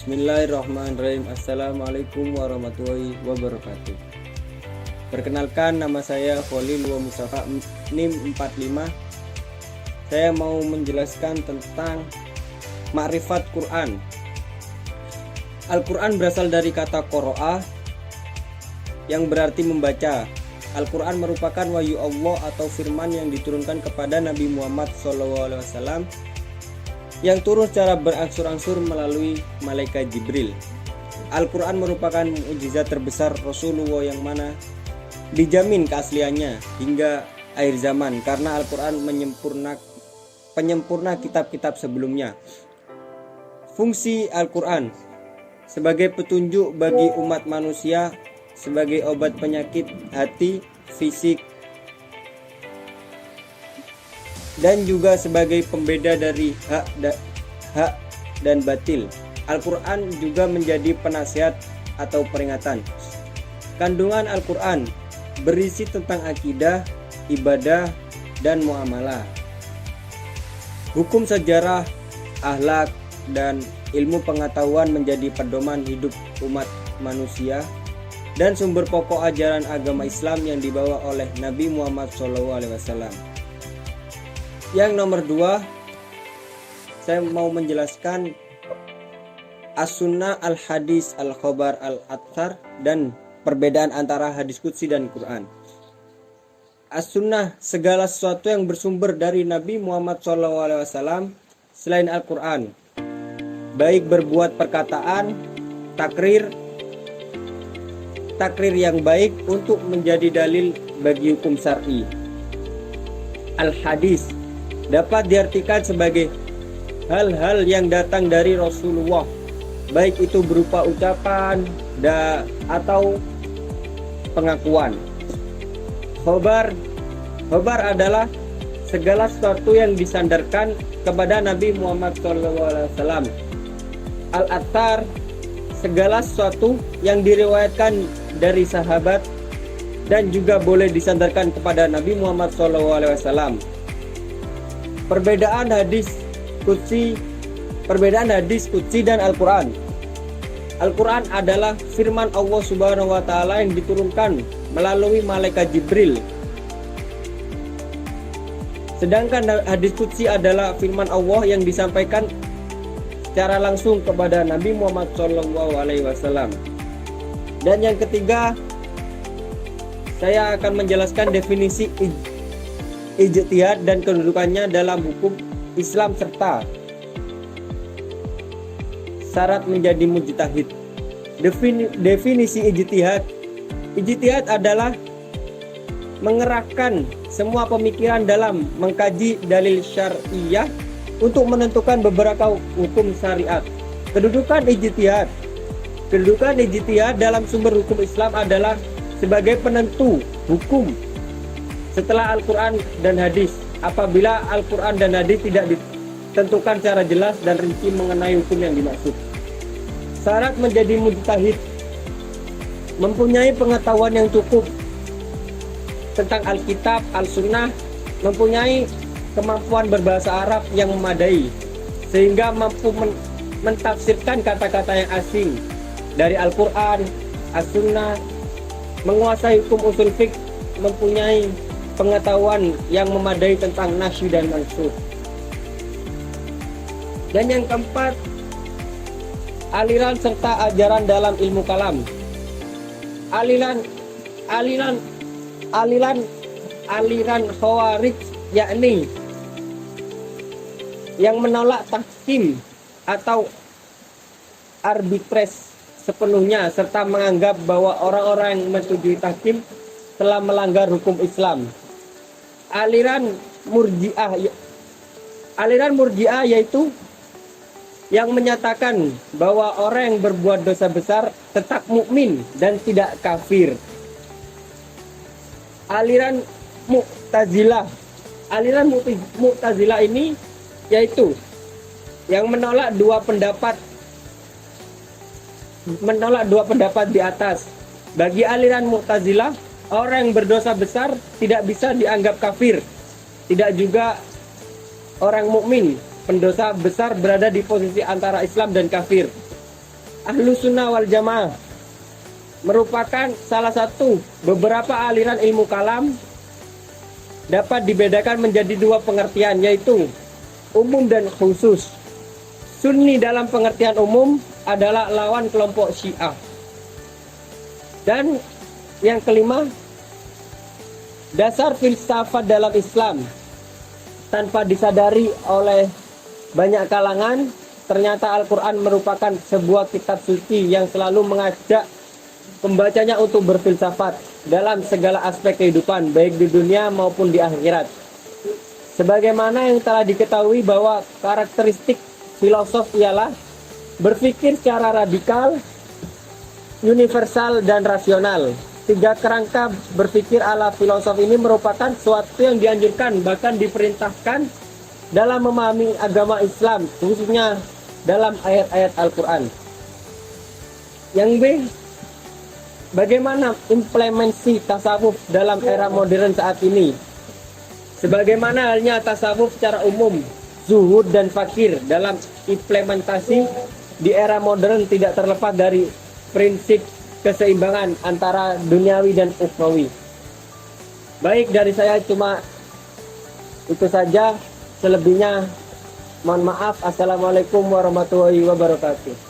Bismillahirrahmanirrahim. Assalamualaikum warahmatullahi wabarakatuh. Perkenalkan, nama saya Khalil wa Mustafa, NIM 45. Saya mau menjelaskan tentang makrifat Quran. Al-Quran berasal dari kata qoro'ah yang berarti membaca. Al-Quran merupakan wahyu Allah atau firman yang diturunkan kepada Nabi Muhammad SAW yang turun secara berangsur-angsur melalui malaikat Jibril. Al-Quran merupakan mukjizat terbesar Rasulullah yang mana dijamin keasliannya hingga akhir zaman karena Al-Quran penyempurna kitab-kitab sebelumnya. Fungsi Al-Quran sebagai petunjuk bagi umat manusia, sebagai obat penyakit hati, fisik, dan juga sebagai pembeda dari hak dan batil. Al-Quran juga menjadi penasihat atau peringatan. Kandungan Al-Quran berisi tentang akidah, ibadah, dan muamalah, hukum sejarah, akhlak, dan ilmu pengetahuan menjadi pedoman hidup umat manusia dan sumber pokok ajaran agama Islam yang dibawa oleh Nabi Muhammad SAW. Yang nomor 2, saya mau menjelaskan as-sunnah, al-hadis, al-khobar, al-athar, dan perbedaan antara hadis qudsi dan Quran. As-sunnah, segala sesuatu yang bersumber dari Nabi Muhammad SAW selain Al-Quran, baik berbuat perkataan, takrir yang baik untuk menjadi dalil bagi hukum syar'i. Al-hadis dapat diartikan sebagai hal-hal yang datang dari Rasulullah, baik itu berupa ucapan atau pengakuan. Khobar adalah segala sesuatu yang disandarkan kepada Nabi Muhammad SAW. Al-athar, segala sesuatu yang diriwayatkan dari sahabat dan juga boleh disandarkan kepada Nabi Muhammad SAW. Perbedaan hadis qudsi dan Al-Quran. Al-Quran adalah firman Allah Subhanahu wa Ta'ala yang diturunkan melalui malaikat Jibril. Sedangkan hadis qudsi adalah firman Allah yang disampaikan secara langsung kepada Nabi Muhammad SAW. Dan yang ketiga, saya akan menjelaskan definisi ijtihad dan kedudukannya dalam hukum Islam serta syarat menjadi mujtahid. Definisi ijtihad adalah mengerahkan semua pemikiran dalam mengkaji dalil syariah untuk menentukan beberapa hukum syariat. Kedudukan ijtihad dalam sumber hukum Islam adalah sebagai penentu hukum setelah Al-Quran dan hadis. Apabila Al-Quran dan hadis tidak ditentukan secara jelas dan rinci mengenai hukum yang dimaksud. Syarat menjadi mujtahid: mempunyai pengetahuan yang cukup tentang Alkitab, Al-Sunnah, mempunyai kemampuan berbahasa Arab yang memadai sehingga mampu mentafsirkan kata-kata yang asing dari Al-Quran, As-Sunnah, menguasai hukum usul fiqh, mempunyai pengetahuan yang memadai tentang nasyid dan mansukh. Dan yang keempat, aliran serta ajaran dalam ilmu kalam. Aliran Khawarij, yakni yang menolak tahkim atau arbitres sepenuhnya serta menganggap bahwa orang-orang yang menyetujui tahkim telah melanggar hukum Islam. Aliran Murji'ah yaitu yang menyatakan bahwa orang yang berbuat dosa besar tetap mukmin dan tidak kafir. Aliran Mu'tazilah ini yaitu yang menolak dua pendapat di atas. Bagi aliran Mu'tazilah, orang yang berdosa besar tidak bisa dianggap kafir. Tidak juga orang mukmin pendosa besar berada di posisi antara Islam dan kafir. Ahlus Sunnah wal Jamaah merupakan salah satu beberapa aliran ilmu kalam dapat dibedakan menjadi dua pengertian, yaitu umum dan khusus. Sunni dalam pengertian umum adalah lawan kelompok Syiah. Dan yang kelima, dasar filsafat dalam Islam. Tanpa disadari oleh banyak kalangan, ternyata Al-Quran merupakan sebuah kitab suci yang selalu mengajak pembacanya untuk berfilsafat dalam segala aspek kehidupan, baik di dunia maupun di akhirat. Sebagaimana yang telah diketahui bahwa karakteristik filosof ialah berpikir secara radikal, universal, dan rasional. Tiga kerangka berpikir ala filosof ini merupakan suatu yang dianjurkan, bahkan diperintahkan dalam memahami agama Islam, khususnya dalam ayat-ayat Al-Quran. Yang B, bagaimana implementasi tasawuf dalam era modern saat ini? Sebagaimana halnya tasawuf secara umum, zuhud dan fakir dalam implementasi di era modern tidak terlepas dari prinsip keseimbangan antara duniawi dan ukhrawi. Baik, dari saya cuma itu saja. Selebihnya mohon maaf. Assalamualaikum warahmatullahi wabarakatuh.